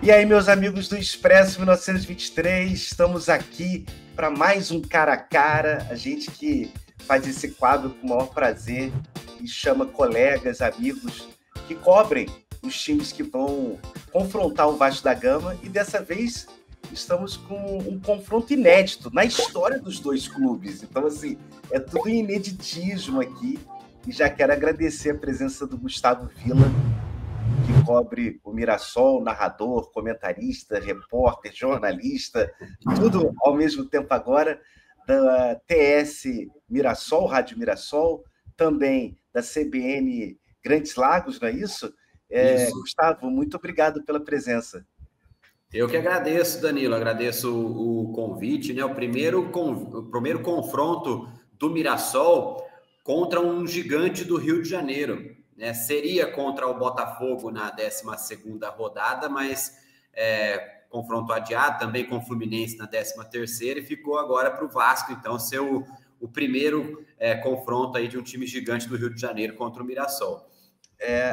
E aí, meus amigos do Expresso 1923, estamos aqui para mais um Cara a Cara. A gente que faz esse quadro com o maior prazer e chama colegas, amigos que cobrem os times que vão confrontar o Vasco da Gama. E dessa vez estamos com um confronto inédito na história dos dois clubes. Então, assim, é tudo ineditismo aqui. E já quero agradecer a presença do Gustavo Villa, que cobre o Mirassol, narrador, comentarista, repórter, jornalista, tudo ao mesmo tempo agora, da TS Mirassol, Rádio Mirassol, também da CBN Grandes Lagos, não é isso? Isso. Gustavo, muito obrigado pela presença. Eu que agradeço, Danilo, agradeço o convite, né? O primeiro confronto do Mirassol contra um gigante do Rio de Janeiro. Seria contra o Botafogo na 12ª rodada, mas confronto adiado, também com o Fluminense na 13ª, e ficou agora para o Vasco, então, ser o primeiro confronto aí de um time gigante do Rio de Janeiro contra o Mirassol.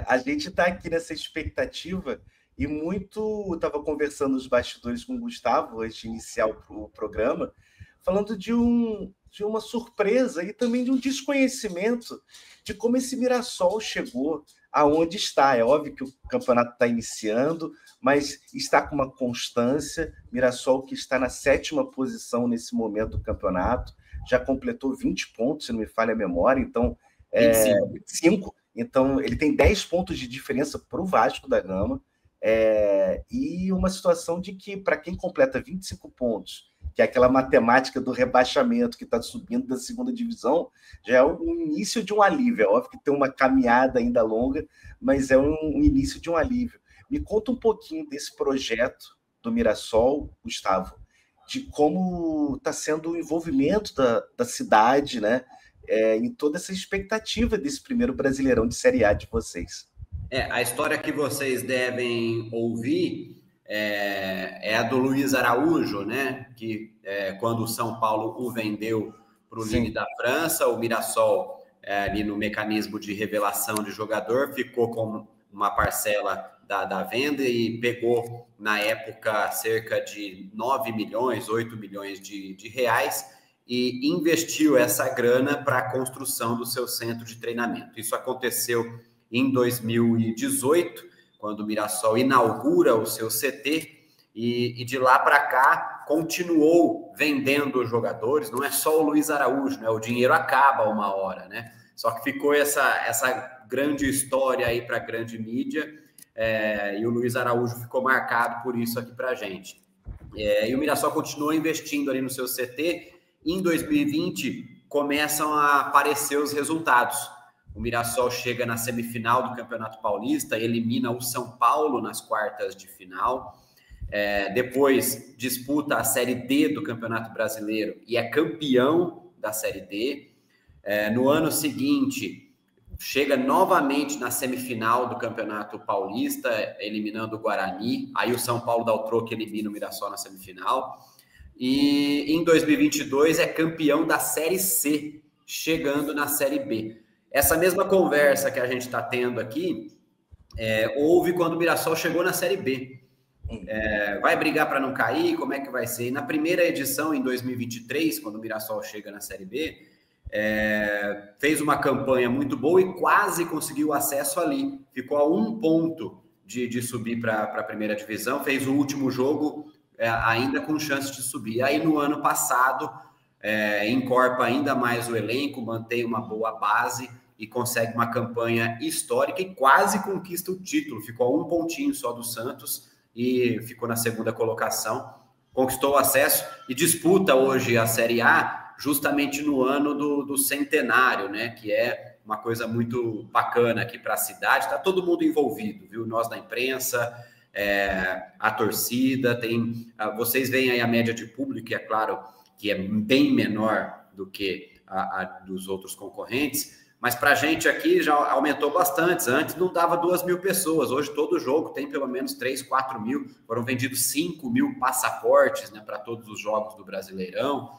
A gente está aqui nessa expectativa e muito estava conversando nos bastidores com o Gustavo antes de iniciar o programa, falando de uma surpresa e também de um desconhecimento de como esse Mirassol chegou aonde está. É óbvio que o campeonato está iniciando, mas está com uma constância. Mirassol que está na 7ª posição nesse momento do campeonato, já completou 20 pontos, se não me falha a memória, então 25. Então ele tem 10 pontos de diferença para o Vasco da Gama, e uma situação de que, para quem completa 25 pontos, que é aquela matemática do rebaixamento que está subindo da 2ª divisão, já é o início de um alívio. É óbvio que tem uma caminhada ainda longa, mas é um início de um alívio. Me conta um pouquinho desse projeto do Mirassol, Gustavo, de como está sendo o envolvimento da cidade, né, em toda essa expectativa desse primeiro Brasileirão de Série A de vocês. A história que vocês devem ouvir é a do Luiz Araújo, né? Que quando o São Paulo o vendeu para o Lille da França, o Mirassol, ali no mecanismo de revelação de jogador, ficou com uma parcela da venda e pegou, na época, cerca de 9 milhões, 8 milhões de reais e investiu essa grana para a construção do seu centro de treinamento. Isso aconteceu em 2018, quando o Mirassol inaugura o seu CT, e de lá para cá continuou vendendo jogadores. Não é só o Luiz Araújo, né? O dinheiro acaba uma hora, né? Só que ficou essa grande história aí para a grande mídia, e o Luiz Araújo ficou marcado por isso aqui para a gente. E o Mirassol continuou investindo ali no seu CT. Em 2020 começam a aparecer os resultados. O Mirassol chega na semifinal do Campeonato Paulista, elimina o São Paulo nas quartas de final, depois disputa a Série D do Campeonato Brasileiro e é campeão da Série D. No ano seguinte, chega novamente na semifinal do Campeonato Paulista, eliminando o Guarani. Aí o São Paulo dá o troco e elimina o Mirassol na semifinal. E em 2022 é campeão da Série C, chegando na Série B. Essa mesma conversa que a gente está tendo aqui, houve quando o Mirassol chegou na Série B. Vai brigar para não cair? Como é que vai ser? E na primeira edição, em 2023, quando o Mirassol chega na Série B, fez uma campanha muito boa e quase conseguiu acesso ali. Ficou a 1 ponto de subir para a primeira divisão. Fez o último jogo ainda com chance de subir. Aí, no ano passado, encorpa ainda mais o elenco, mantém uma boa base e consegue uma campanha histórica e quase conquista o título. Ficou a 1 pontinho só do Santos e ficou na 2ª colocação. Conquistou o acesso e disputa hoje a Série A justamente no ano do centenário, né? Que é uma coisa muito bacana aqui para a cidade. Está todo mundo envolvido, viu? Nós da imprensa, a torcida, vocês veem aí a média de público, é claro que é bem menor do que a dos outros concorrentes, mas para a gente aqui já aumentou bastante. Antes não dava 2.000 pessoas, hoje todo jogo tem pelo menos 3, 4 mil, foram vendidos 5 mil passaportes, né, para todos os jogos do Brasileirão.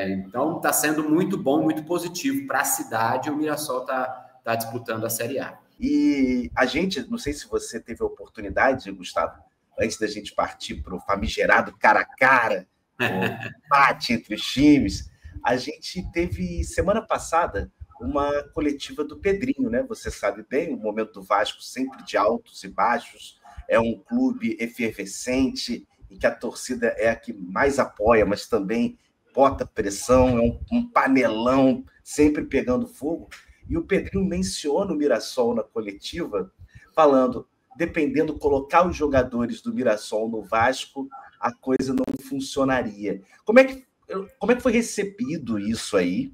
Então está sendo muito bom, muito positivo para a cidade. O Mirassol está disputando a Série A. E a gente, não sei se você teve a oportunidade, Gustavo, antes da gente partir para o famigerado cara a cara, o empate entre os times, a gente teve, semana passada, uma coletiva do Pedrinho, né? Você sabe bem, o momento do Vasco sempre de altos e baixos, é um clube efervescente, em que a torcida é a que mais apoia, mas também bota pressão, é um panelão sempre pegando fogo. E o Pedrinho menciona o Mirassol na coletiva, falando, dependendo, colocar os jogadores do Mirassol no Vasco, a coisa não funcionaria. Como é que foi recebido isso aí?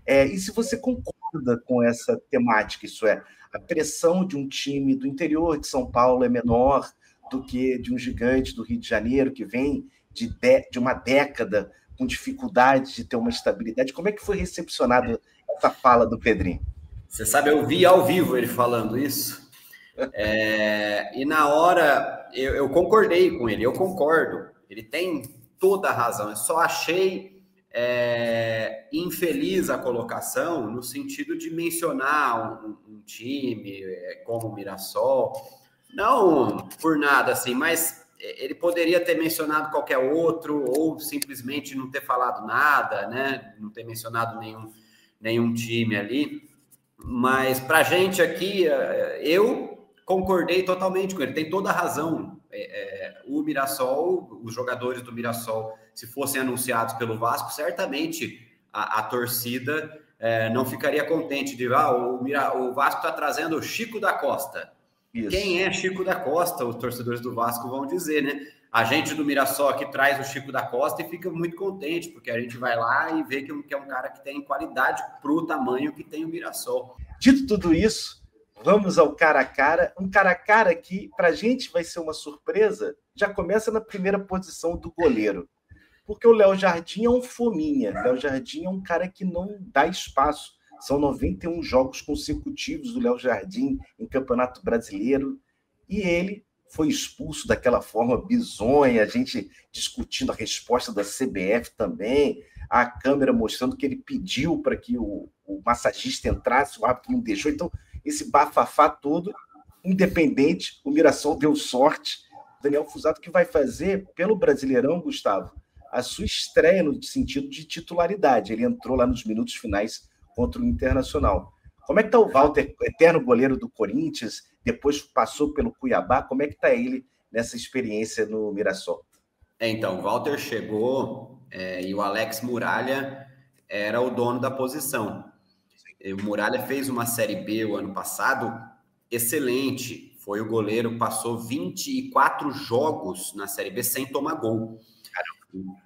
E se você concorda com essa temática, isso é, a pressão de um time do interior de São Paulo é menor do que de um gigante do Rio de Janeiro, que vem de uma década com dificuldade de ter uma estabilidade. Como é que foi recepcionada essa fala do Pedrinho? Você sabe, eu vi ao vivo ele falando isso, e na hora eu concordei com ele, eu concordo, ele tem toda a razão, eu só achei infeliz a colocação no sentido de mencionar um time como o Mirassol, não por nada assim, mas ele poderia ter mencionado qualquer outro ou simplesmente não ter falado nada, né? Não ter mencionado nenhum time ali. Mas para a gente aqui, eu concordei totalmente com ele, tem toda a razão. O Mirassol, os jogadores do Mirassol, se fossem anunciados pelo Vasco, certamente a torcida não ficaria contente de o Vasco está trazendo o Chico da Costa. Isso. Quem é Chico da Costa? Os torcedores do Vasco vão dizer, né? A gente do Mirassol aqui traz o Chico da Costa e fica muito contente, porque a gente vai lá e vê que é um cara que tem qualidade para o tamanho que tem o Mirassol. Dito tudo isso, vamos ao cara a cara. Um cara a cara que, para a gente, vai ser uma surpresa. Já começa na primeira posição do goleiro. Porque o Léo Jardim é um fominha. Léo Jardim é um cara que não dá espaço. São 91 jogos consecutivos do Léo Jardim em Campeonato Brasileiro. E ele foi expulso daquela forma bizonha, a gente discutindo a resposta da CBF também, a câmera mostrando que ele pediu para que o massagista entrasse, o árbitro não deixou. Então, esse bafafá todo, independente, o Mirassol deu sorte. Daniel Fusato que vai fazer, pelo Brasileirão, Gustavo, a sua estreia no sentido de titularidade. Ele entrou lá nos minutos finais contra o Internacional. Como é que está o Walter, eterno goleiro do Corinthians, depois passou pelo Cuiabá, como é que está ele nessa experiência no Mirassol? Então, o Walter chegou e o Alex Muralha era o dono da posição. O Muralha fez uma Série B o ano passado excelente, foi o goleiro, passou 24 jogos na Série B sem tomar gol.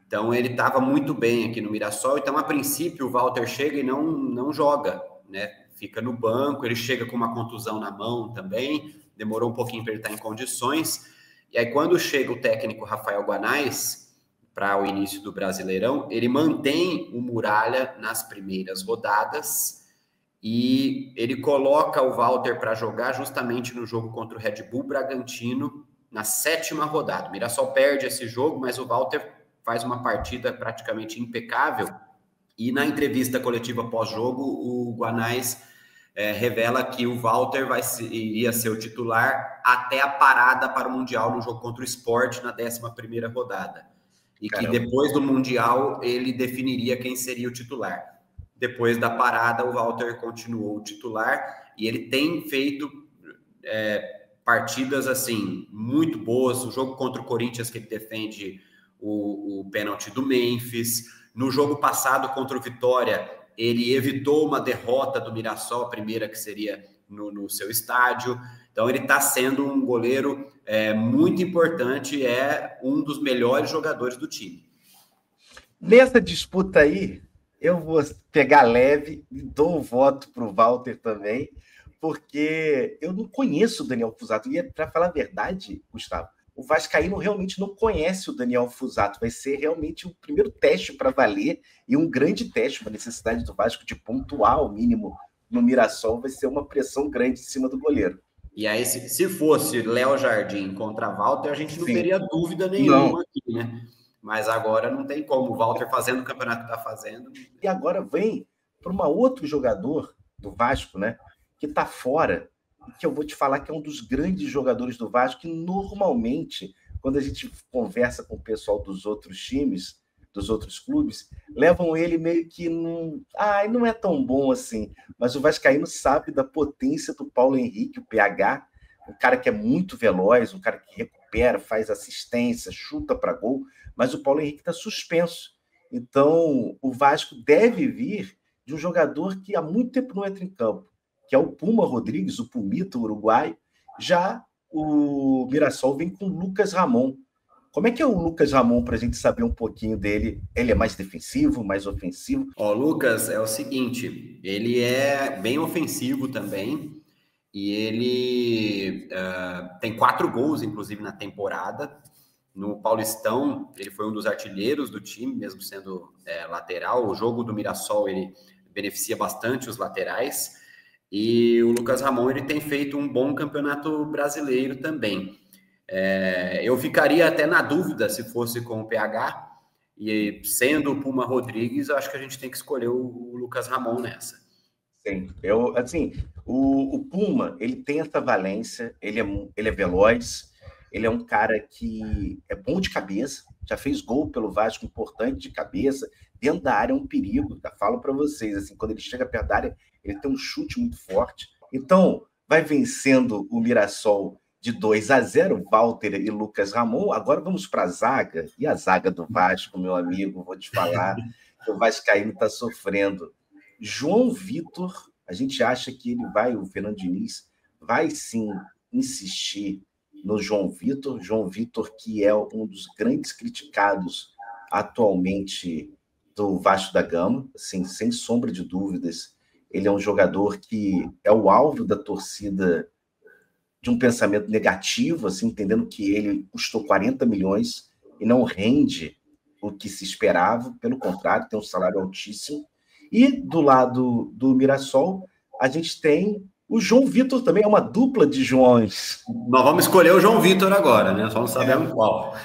Então, ele estava muito bem aqui no Mirassol. Então, a princípio, o Walter chega e não joga, né? Fica no banco, ele chega com uma contusão na mão também, demorou um pouquinho para ele estar em condições. E aí, quando chega o técnico Rafael Guanais para o início do Brasileirão, ele mantém o Muralha nas primeiras rodadas e ele coloca o Walter para jogar justamente no jogo contra o Red Bull Bragantino, na 7ª rodada. O Mirassol perde esse jogo, mas o Walter faz uma partida praticamente impecável. E na entrevista coletiva pós-jogo, o Guanais revela que o Walter iria ser o titular até a parada para o Mundial no jogo contra o Sport na 11ª rodada. E Caramba. Que depois do Mundial ele definiria quem seria o titular. Depois da parada, o Walter continuou o titular e ele tem feito partidas assim muito boas. O jogo contra o Corinthians, que ele defende o pênalti do Memphis. No jogo passado contra o Vitória, ele evitou uma derrota do Mirassol, a primeira que seria no seu estádio. Então, ele está sendo um goleiro muito importante, é um dos melhores jogadores do time. Nessa disputa aí, eu vou pegar leve e dou um voto para o Walter também, porque eu não conheço o Daniel Fusato. E, para falar a verdade, Gustavo, o vascaíno realmente não conhece o Daniel Fusato. Vai ser realmente o primeiro teste para valer e um grande teste, uma necessidade do Vasco de pontuar ao mínimo no Mirassol. Vai ser uma pressão grande em cima do goleiro. E aí, se fosse Léo Jardim contra Walter, a gente não teria dúvida nenhuma aqui, né? Mas agora não tem como. O Walter fazendo o campeonato que está fazendo. E agora vem para um outro jogador do Vasco, né? Que está fora, que eu vou te falar que é um dos grandes jogadores do Vasco, que normalmente, quando a gente conversa com o pessoal dos outros times, dos outros clubes, levam ele meio que não é tão bom assim. Mas o vascaíno sabe da potência do Paulo Henrique, o PH, um cara que é muito veloz, um cara que recupera, faz assistência, chuta para gol, mas o Paulo Henrique está suspenso. Então, o Vasco deve vir de um jogador que há muito tempo não entra em campo, que é o Puma Rodrigues, o Pumito uruguaio. Já o Mirassol vem com o Lucas Ramon. Como é que é o Lucas Ramon, para a gente saber um pouquinho dele? Ele é mais defensivo, mais ofensivo? O Lucas é o seguinte, ele é bem ofensivo também, e ele tem 4 gols, inclusive, na temporada. No Paulistão, ele foi um dos artilheiros do time, mesmo sendo lateral. O jogo do Mirassol, ele beneficia bastante os laterais. E o Lucas Ramon, ele tem feito um bom campeonato brasileiro também. Eu ficaria até na dúvida se fosse com o PH, e sendo o Puma Rodrigues, eu acho que a gente tem que escolher o Lucas Ramon nessa. Sim, o Puma, ele tem essa valência, ele é veloz, ele é um cara que é bom de cabeça, já fez gol pelo Vasco, importante de cabeça, dentro da área é um perigo, tá? Falo para vocês, assim, quando ele chega perto da área, ele tem um chute muito forte. Então, vai vencendo o Mirassol de 2-0, Walter e Lucas Ramon. Agora vamos para a zaga, e a zaga do Vasco, meu amigo, vou te falar, que o vascaíno está sofrendo. João Vitor, a gente acha que o Fernando Diniz vai sim insistir no João Vitor, que é um dos grandes criticados atualmente do Vasco da Gama, assim, sem sombra de dúvidas. Ele é um jogador que é o alvo da torcida de um pensamento negativo, assim, entendendo que ele custou 40 milhões e não rende o que se esperava, pelo contrário, tem um salário altíssimo. E do lado do Mirassol, a gente tem o João Vitor também, é uma dupla de Joões. Nós vamos escolher o João Vitor agora, né? Só não sabemos qual.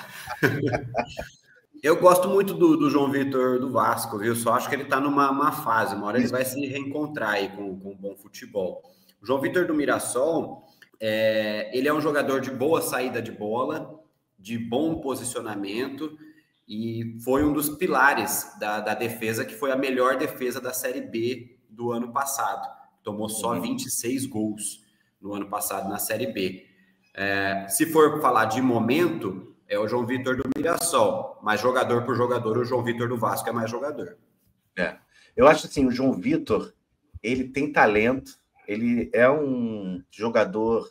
Eu gosto muito do João Vitor do Vasco, viu? Só acho que ele está numa fase, uma hora ele vai se reencontrar aí com um bom futebol. O João Vitor do Mirassol, ele é um jogador de boa saída de bola, de bom posicionamento, e foi um dos pilares da defesa, que foi a melhor defesa da Série B do ano passado. Tomou só 26 gols no ano passado na Série B. Se for falar de momento, é o João Vitor do Mirassol, mas jogador por jogador, o João Vitor do Vasco é mais jogador. Eu acho assim, o João Vitor, ele tem talento, ele é um jogador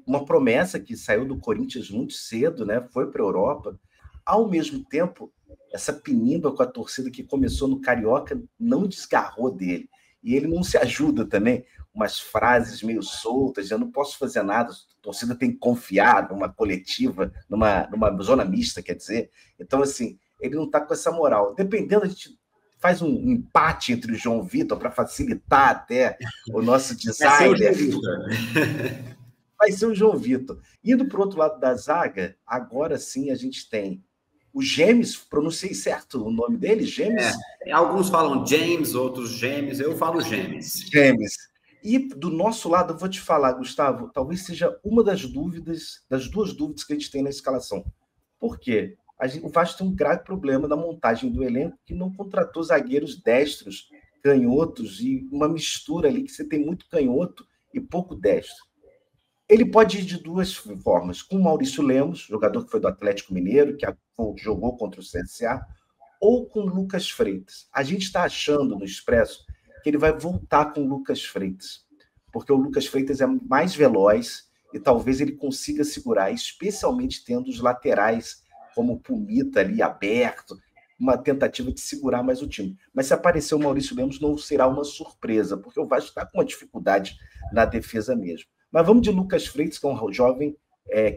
uma promessa que saiu do Corinthians muito cedo, né? Foi para a Europa. Ao mesmo tempo, essa pinimba com a torcida que começou no Carioca não desgarrou dele. E ele não se ajuda também, umas frases meio soltas, eu não posso fazer nada, a torcida tem que confiar numa coletiva, numa zona mista, quer dizer. Então, assim, ele não está com essa moral. Dependendo, a gente faz um empate entre o João Vitor para facilitar até o nosso designer. Vai ser o João Vitor. Indo para o outro lado da zaga, agora sim a gente tem o Gêmeos, pronunciei certo o nome dele? Gêmeos? Alguns falam James, outros Gêmeos, eu falo Gêmeos. Gêmeos. E do nosso lado, eu vou te falar, Gustavo, talvez seja uma das duas dúvidas que a gente tem na escalação. Por quê? O Vasco tem um grave problema na montagem do elenco, que não contratou zagueiros destros, canhotos, e uma mistura ali que você tem muito canhoto e pouco destro. Ele pode ir de duas formas, com o Maurício Lemos, jogador que foi do Atlético Mineiro, que jogou contra o CSA, ou com o Lucas Freitas. A gente está achando no Expresso que ele vai voltar com o Lucas Freitas, porque o Lucas Freitas é mais veloz e talvez ele consiga segurar, especialmente tendo os laterais, como o Pumita ali aberto, uma tentativa de segurar mais o time. Mas se aparecer o Maurício Lemos, não será uma surpresa, porque o Vasco está com uma dificuldade na defesa mesmo. Mas vamos de Lucas Freitas, que é um jovem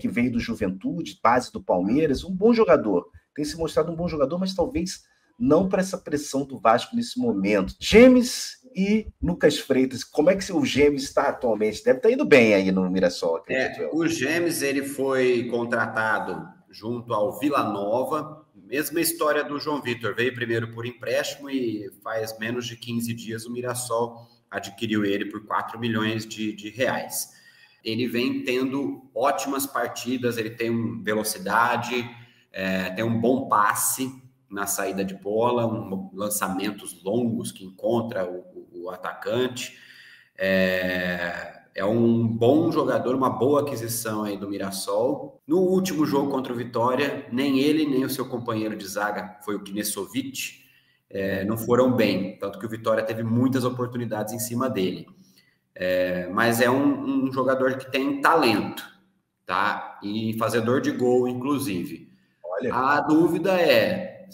que veio do Juventude, base do Palmeiras, um bom jogador. Tem se mostrado um bom jogador, mas talvez não para essa pressão do Vasco nesse momento. Gêmeos e Lucas Freitas, como é que o Gêmeos está atualmente? Deve estar indo bem aí no Mirassol, acredito eu. O Gêmeos, ele foi contratado junto ao Vila Nova, mesma história do João Vitor, veio primeiro por empréstimo e faz menos de 15 dias o Mirassol adquiriu ele por 4 milhões de reais. ele vem tendo ótimas partidas, ele tem velocidade, tem um bom passe na saída de bola, lançamentos longos que encontra o atacante. É um bom jogador, uma boa aquisição aí do Mirassol. No último jogo contra o Vitória, nem ele, nem o seu companheiro de zaga, foi o Knesovic, não foram bem, tanto que o Vitória teve muitas oportunidades em cima dele. Mas é um jogador que tem talento, tá? E fazedor de gol, inclusive. Olha. A dúvida é,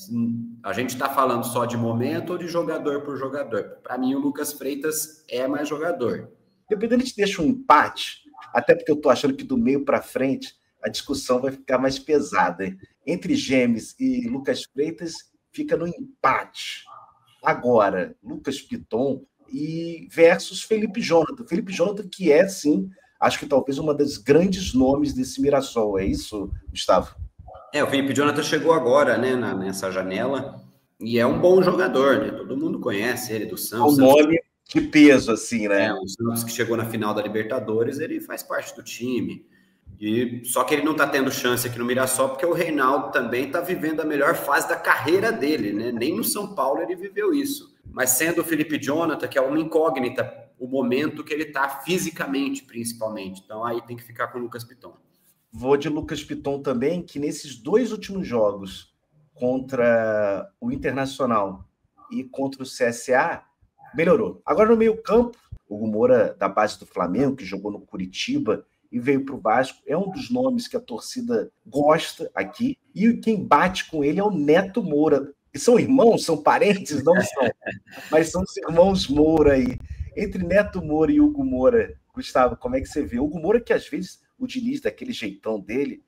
a gente está falando só de momento ou de jogador por jogador? Para mim, o Lucas Freitas é mais jogador. Dependendo, a gente deixa um empate, até porque eu estou achando que do meio para frente a discussão vai ficar mais pesada. Hein? Entre Gemes e Lucas Freitas, fica no empate. Agora, Lucas Piton e versus Felipe Jonathan. Felipe Jonathan, que é, sim, acho que talvez uma das grandes nomes desse Mirassol. É isso, Gustavo? O Felipe Jonathan chegou agora, né, nessa janela, e é um bom jogador, né? Todo mundo conhece ele do Santos. O nome de peso, assim, né? O Santos, que chegou na final da Libertadores, ele faz parte do time. Só que ele não está tendo chance aqui no Mirassol, porque o Reinaldo também está vivendo a melhor fase da carreira dele, né? Nem no São Paulo ele viveu isso. Mas sendo o Felipe Jonathan, que é uma incógnita, o momento que ele está fisicamente, principalmente. Então aí tem que ficar com o Lucas Piton. Vou de Lucas Piton também, que nesses 2 últimos jogos, contra o Internacional e contra o CSA, melhorou. Agora no meio campo, o Hugo Moura, da base do Flamengo, que jogou no Curitiba e veio para o Vasco, é um dos nomes que a torcida gosta aqui. E quem bate com ele é o Neto Moura. E são irmãos, são parentes? Não são. Mas são os irmãos Moura aí. Entre Neto Moura e Hugo Moura, Gustavo, como é que você vê? O Hugo Moura, que às vezes o Diniz, daquele jeitão dele,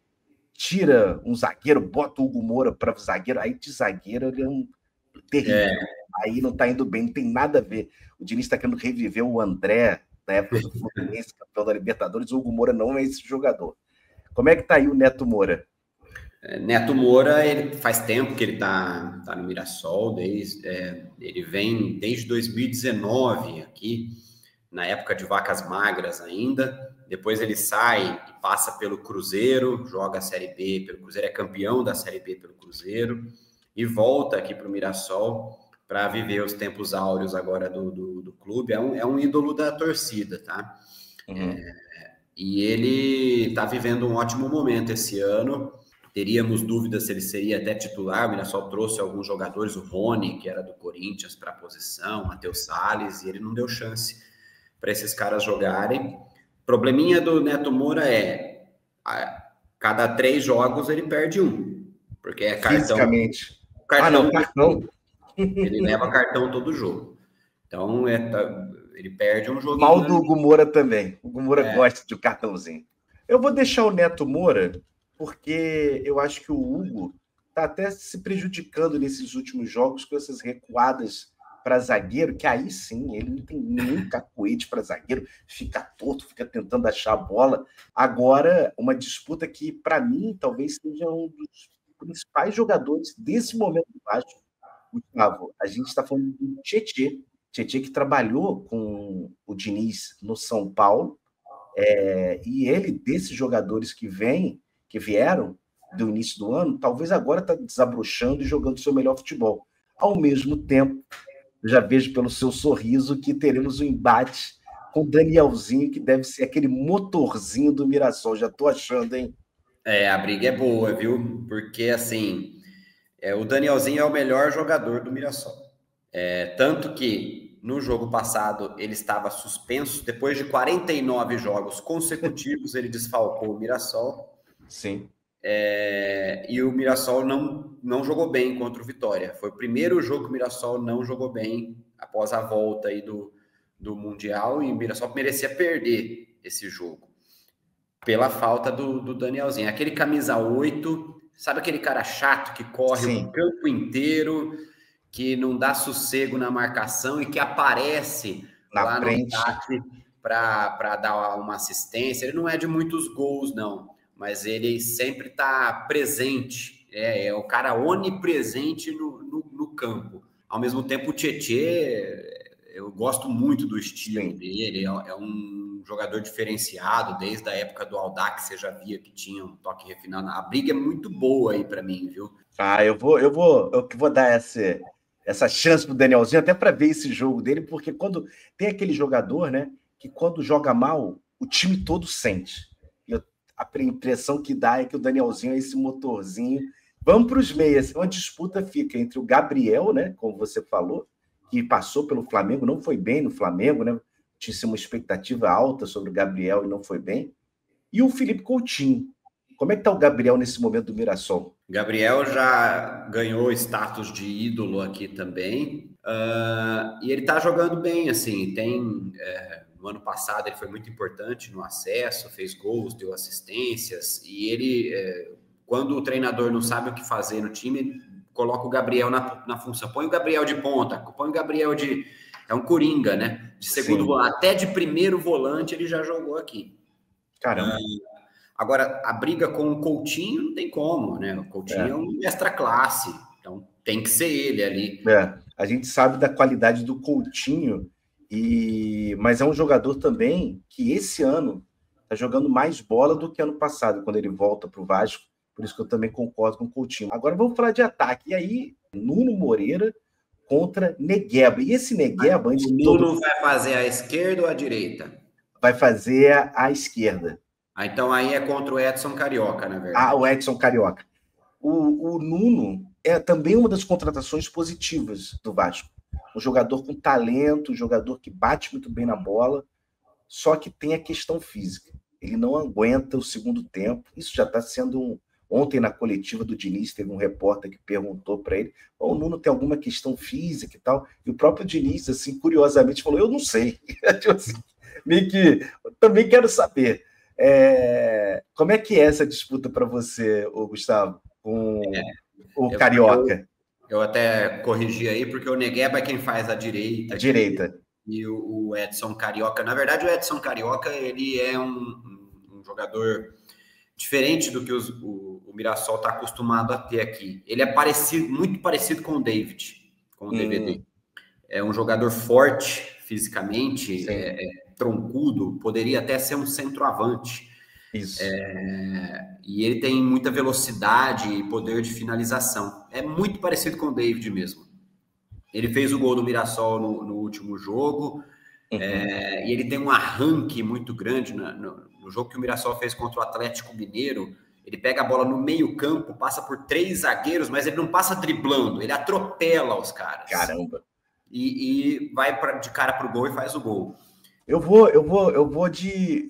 tira um zagueiro, bota o Hugo Moura para o zagueiro, aí de zagueiro ele é um terrível. Aí não está indo bem, não tem nada a ver. O Diniz está querendo reviver o André, na época do Fluminense, campeão da Libertadores. O Hugo Moura não é esse jogador. Como é que está aí o Neto Moura? Neto Moura, ele faz tempo que ele tá no Mirassol, ele vem desde 2019 aqui, na época de vacas magras ainda. Depois ele sai e passa pelo Cruzeiro, joga a Série B pelo Cruzeiro, é campeão da Série B pelo Cruzeiro, e volta aqui para o Mirassol para viver os tempos áureos agora do clube. É um ídolo da torcida, tá? Uhum. E ele está vivendo um ótimo momento esse ano. Teríamos dúvidas se ele seria até titular. O Mirassol trouxe alguns jogadores, o Rony, que era do Corinthians, para a posição, o Matheus Salles, e ele não deu chance para esses caras jogarem. Probleminha do Neto Moura é, cada 3 jogos ele perde um, porque é cartão. Fisicamente. Cartão. Ele leva cartão todo jogo. Então, ele perde um joguinho. Mal do Hugo Moura também. O Hugo Moura gosta de um cartãozinho. Eu vou deixar o Neto Moura, porque eu acho que o Hugo está até se prejudicando nesses últimos jogos com essas recuadas para zagueiro, que aí sim, ele não tem nenhum cacoete para zagueiro, fica torto, fica tentando achar a bola. Agora, uma disputa que, para mim, talvez seja um dos principais jogadores desse momento do Vasco. Gustavo, a gente está falando do Tietê, que trabalhou com o Diniz no São Paulo, e ele, desses jogadores que vieram do início do ano, talvez agora está desabrochando e jogando seu melhor futebol. Ao mesmo tempo, eu já vejo pelo seu sorriso que teremos um embate com o Danielzinho, que deve ser aquele motorzinho do Mirassol. Já estou achando, hein? A briga é boa, viu? Porque, assim, o Danielzinho é o melhor jogador do Mirassol. Tanto que, no jogo passado, ele estava suspenso. Depois de 49 jogos consecutivos, ele desfalcou o Mirassol. Sim. E o Mirassol não jogou bem contra o Vitória. Foi o primeiro jogo que o Mirassol não jogou bem após a volta aí do Mundial, e o Mirassol merecia perder esse jogo pela falta do Danielzinho. Aquele camisa 8, sabe aquele cara chato que corre o campo inteiro, que não dá sossego na marcação e que aparece lá no ataque para dar uma assistência. Ele não é de muitos gols, não, mas ele sempre está presente, é o cara onipresente no campo. Ao mesmo tempo, o Tietê, eu gosto muito do estilo dele, é um jogador diferenciado, desde a época do Audax, você já via que tinha um toque refinado. A briga é muito boa aí para mim, viu? Eu vou dar essa chance pro Danielzinho, até para ver esse jogo dele, porque quando tem aquele jogador, né, que quando joga mal, o time todo sente. A impressão que dá é que o Danielzinho é esse motorzinho. Vamos para os meias. Uma disputa fica entre o Gabriel, né, como você falou, que passou pelo Flamengo, não foi bem no Flamengo, né? Tinha uma expectativa alta sobre o Gabriel e não foi bem. E o Felipe Coutinho. Como é que está o Gabriel nesse momento do Mirassol? Gabriel já ganhou status de ídolo aqui também. E ele está jogando bem, assim. No ano passado ele foi muito importante no acesso, fez gols, deu assistências. E ele, quando o treinador não sabe o que fazer no time, coloca o Gabriel na função. Põe o Gabriel de ponta, põe o Gabriel de... É um coringa, né? De segundo volante. Até de primeiro volante ele já jogou aqui. Caramba. Agora, a briga com o Coutinho não tem como, né? O Coutinho é um extra classe, então tem que ser ele ali. A gente sabe da qualidade do Coutinho, mas é um jogador também que esse ano está jogando mais bola do que ano passado, quando ele volta para o Vasco. Por isso que eu também concordo com o Coutinho. Agora vamos falar de ataque. E aí, Nuno Moreira contra Negueba. E esse Negueba... O Nuno vai fazer a esquerda ou a direita? Vai fazer a esquerda. Então aí é contra o Edson Carioca, na verdade. O Edson Carioca. O Nuno é também uma das contratações positivas do Vasco. Um jogador com talento, um jogador que bate muito bem na bola, só que tem a questão física. Ele não aguenta o segundo tempo. Isso já está sendo Ontem, na coletiva do Diniz, teve um repórter que perguntou para ele: o Nuno tem alguma questão física e tal? E o próprio Diniz, assim, curiosamente, falou: eu não sei. Assim, meio que eu também quero saber. Como é que é essa disputa para você, Gustavo, com o Carioca? Eu até corrigi aí, porque o Negueba é quem faz a direita. A direita. E o Edson Carioca. Na verdade, o Edson Carioca, ele é um jogador diferente do que o Mirassol está acostumado a ter aqui. Ele é muito parecido com o David, com o DVD. É um jogador forte fisicamente, troncudo, poderia até ser um centroavante. Isso. E ele tem muita velocidade e poder de finalização. É muito parecido com o David mesmo. Ele fez o gol do Mirassol no último jogo, e ele tem um arranque muito grande no jogo que o Mirassol fez contra o Atlético Mineiro. Ele pega a bola no meio campo, passa por 3 zagueiros, mas ele não passa driblando, ele atropela os caras. Caramba! E vai de cara pro gol e faz o gol. Eu vou de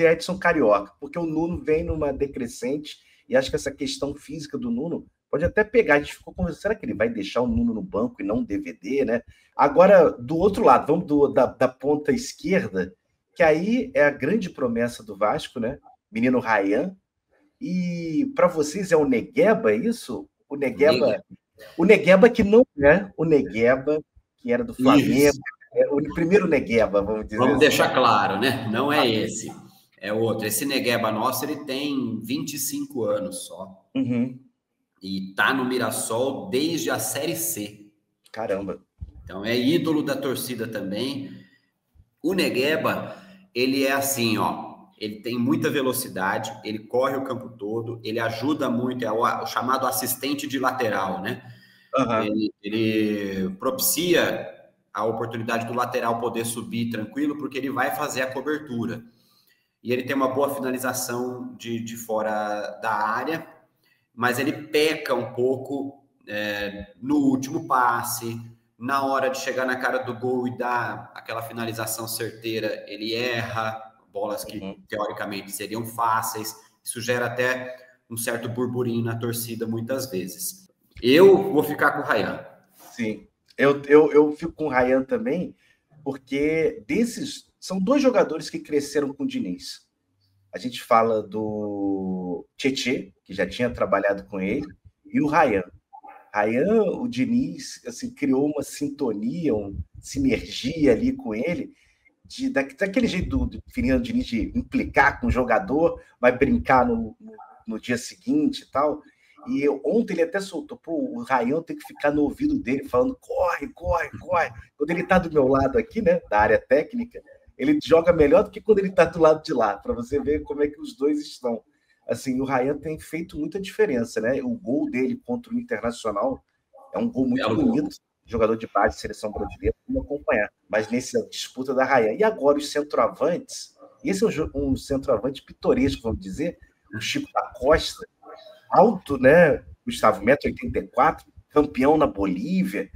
Edson Carioca, porque o Nuno vem numa decrescente e acho que essa questão física do Nuno pode até pegar. A gente ficou conversando, será que ele vai deixar o Nuno no banco e não o DVD, né? Agora, do outro lado, vamos da ponta esquerda, que aí é a grande promessa do Vasco, né? Menino Ryan. E para vocês é o Negueba, é isso? O Negueba que não é o Negueba que era do Flamengo. Isso. O primeiro Negueba, vamos dizer Vamos deixar claro, né? Não é esse. É outro. Esse Negueba nosso, ele tem 25 anos só. E tá no Mirassol desde a Série C. Caramba. Então, é ídolo da torcida também. O Negueba, ele é assim, ó. Ele tem muita velocidade, ele corre o campo todo, ele ajuda muito, é o chamado assistente de lateral, né? Ele propicia a oportunidade do lateral poder subir tranquilo, porque ele vai fazer a cobertura. E ele tem uma boa finalização de fora da área, mas ele peca um pouco no último passe, na hora de chegar na cara do gol e dar aquela finalização certeira, ele erra bolas que teoricamente seriam fáceis. Isso gera até um certo burburinho na torcida muitas vezes. Eu vou ficar com o Ryan. Sim, eu fico com o Ryan também, porque são 2 jogadores que cresceram com o Diniz. A gente fala do Tietê, que já tinha trabalhado com ele, e o Ryan. Ryan, o Diniz assim, criou uma sintonia, uma sinergia ali com ele, daquele jeito do Fernando Diniz de implicar com o jogador, vai brincar no dia seguinte e tal. E ontem ele até soltou, o Ryan tem que ficar no ouvido dele, falando, corre. Quando ele tá do meu lado aqui, né, da área técnica, ele joga melhor do que quando ele está do lado de lá, para você ver como é que os dois estão. Assim, o Ryan tem feito muita diferença, né? O gol dele contra o Internacional é um gol muito bonito, jogador de base de seleção brasileira, como acompanhar. Mas nessa disputa da Ryan. E agora os centroavantes, esse é um centroavante pitoresco, vamos dizer, o Chico da Costa, alto, né? Gustavo, 1,84 m, campeão na Bolívia.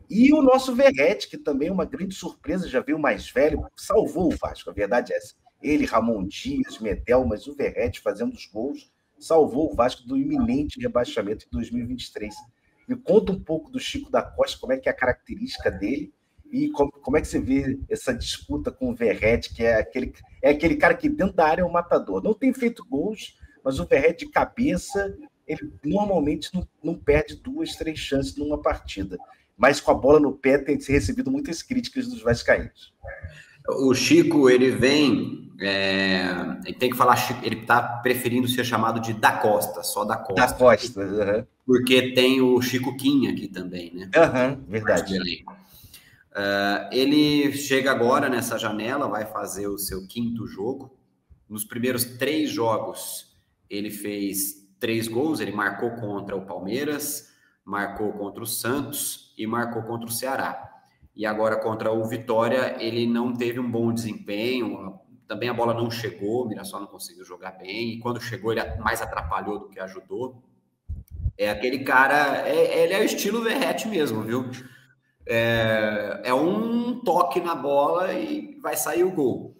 E o nosso Verratti, que também é uma grande surpresa, já veio mais velho, salvou o Vasco, a verdade é essa. Ele, Ramon Dias, Medel, mas o Verratti fazendo os gols, salvou o Vasco do iminente rebaixamento em 2023. Me conta um pouco do Chico da Costa, como é que é a característica dele e como é que você vê essa disputa com o Verratti, que é aquele cara que dentro da área é um matador. Não tem feito gols, mas o Verratti de cabeça, ele normalmente não perde 2, 3 chances numa partida. Mas com a bola no pé tem recebido muitas críticas dos vascaínos. O Chico, ele vem... ele tem que falar... Ele está preferindo ser chamado de Da Costa, só Da Costa. Da Costa, uhum. Porque tem o Chico Quinha aqui também, né? Verdade. Ele chega agora nessa janela, vai fazer o seu 5º jogo. Nos primeiros 3 jogos, ele fez 3 gols. Ele marcou contra o Palmeiras, marcou contra o Santos e marcou contra o Ceará. E agora contra o Vitória, ele não teve um bom desempenho, também a bola não chegou, o Mirassol não conseguiu jogar bem, e quando chegou ele mais atrapalhou do que ajudou. É aquele cara, ele é o estilo Verratti mesmo, viu? É um toque na bola e vai sair o gol.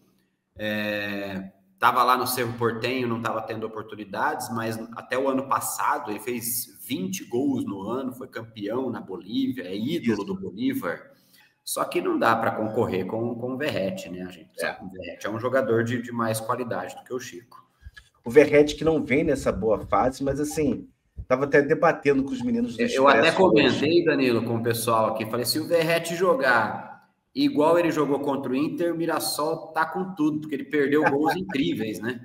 Estava lá no Cerro Porteño, não estava tendo oportunidades, mas até o ano passado ele fez 20 gols no ano, foi campeão na Bolívia, é ídolo do Bolívar. Só que não dá para concorrer com o Verratti, né? A gente sabe que o Verratti é um jogador de mais qualidade do que o Chico. O Verratti que não vem nessa boa fase, mas assim, estava até debatendo com os meninos do Eu até comentei, Danilo, com o pessoal aqui, falei, se o Verratti jogar igual ele jogou contra o Inter, o Mirassol tá com tudo, porque ele perdeu gols incríveis, né?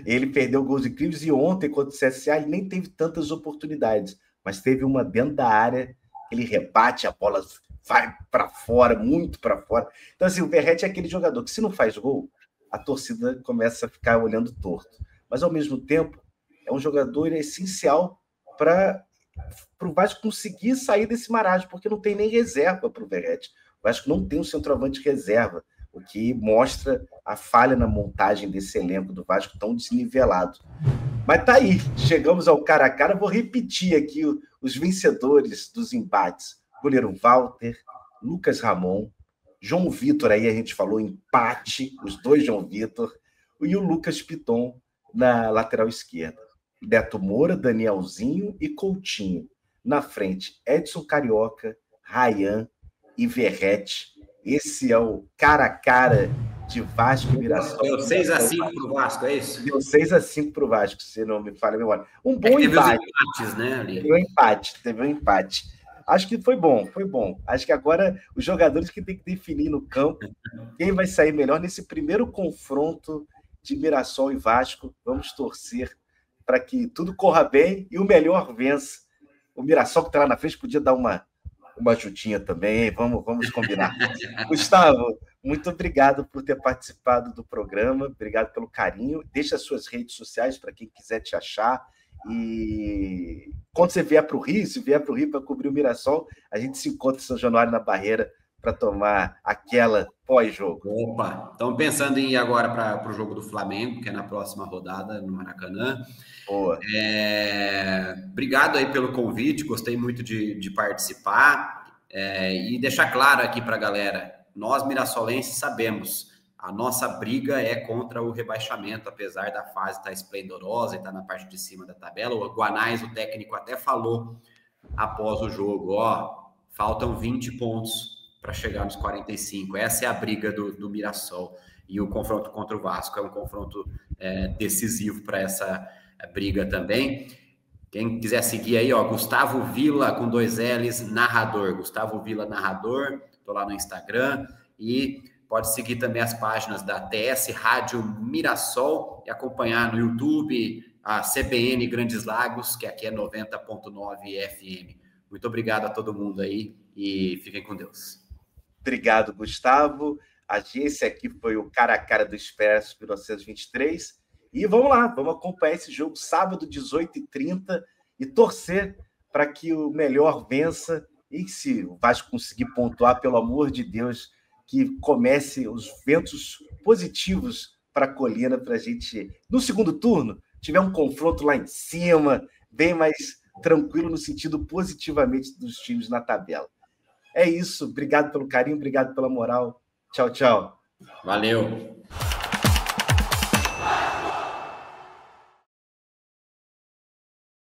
Ele perdeu gols incríveis e ontem contra o CSA ele nem teve tantas oportunidades, mas teve uma dentro da área, ele rebate, a bola vai para fora, muito para fora. Então assim, o Verratti é aquele jogador que se não faz gol, a torcida começa a ficar olhando torto. Mas ao mesmo tempo, é um jogador essencial para o Vasco conseguir sair desse marasmo, porque não tem nem reserva para o Verratti. O Vasco não tem um centroavante reserva, o que mostra a falha na montagem desse elenco do Vasco tão desnivelado. Mas tá aí, chegamos ao cara a cara. Vou repetir aqui os vencedores dos embates. Goleiro Walter, Lucas Ramon, João Vitor, aí a gente falou empate, os dois João Vitor, e o Lucas Piton na lateral esquerda. Neto Moura, Danielzinho e Coutinho. Na frente, Edson Carioca, Ryan e Verratti. Esse é o cara a cara de Vasco e Mirassol. Deu 6-5 para o Vasco, é isso? Deu 6-5 para o Vasco, se não me falha a memória. Um bom empate. Empates, né, ali. Teve um empate. Acho que foi bom. Acho que agora os jogadores que tem que definir no campo quem vai sair melhor nesse primeiro confronto de Mirassol e Vasco. Vamos torcer para que tudo corra bem e o melhor vença. O Mirassol que está lá na frente podia dar uma ajudinha também. Vamos combinar. Gustavo, muito obrigado por ter participado do programa. Obrigado pelo carinho. Deixa as suas redes sociais para quem quiser te achar. E quando você vier para o Rio, se vier para o Rio para cobrir o Mirassol, a gente se encontra em São Januário na Barreira para tomar aquela pós-jogo. Opa, estamos pensando em ir agora para o jogo do Flamengo, que é na próxima rodada no Maracanã. Boa. Obrigado aí pelo convite, gostei muito de participar e deixar claro aqui para a galera, nós mirassolenses sabemos, a nossa briga é contra o rebaixamento, apesar da fase estar esplendorosa e estar na parte de cima da tabela. O Guanais, o técnico, até falou após o jogo, faltam 20 pontos para chegar nos 45. Essa é a briga do Mirassol. E o confronto contra o Vasco é um confronto decisivo para essa briga também. Quem quiser seguir aí, Gustavo Villa, com 2 L's, narrador. Gustavo Villa, narrador. Estou lá no Instagram. E pode seguir também as páginas da TS Rádio Mirassol e acompanhar no YouTube a CBN Grandes Lagos, que aqui é 90.9 FM. Muito obrigado a todo mundo aí e fiquem com Deus. Obrigado, Gustavo. Esse aqui foi o cara a cara do Expresso 1923. E vamos lá, vamos acompanhar esse jogo sábado, 18h30, e torcer para que o melhor vença. E se o Vasco conseguir pontuar, pelo amor de Deus, que comece os ventos positivos para a Colina, para a gente, no segundo turno, tiver um confronto lá em cima, bem mais tranquilo no sentido positivamente dos times na tabela. É isso. Obrigado pelo carinho, obrigado pela moral. Tchau, tchau. Valeu.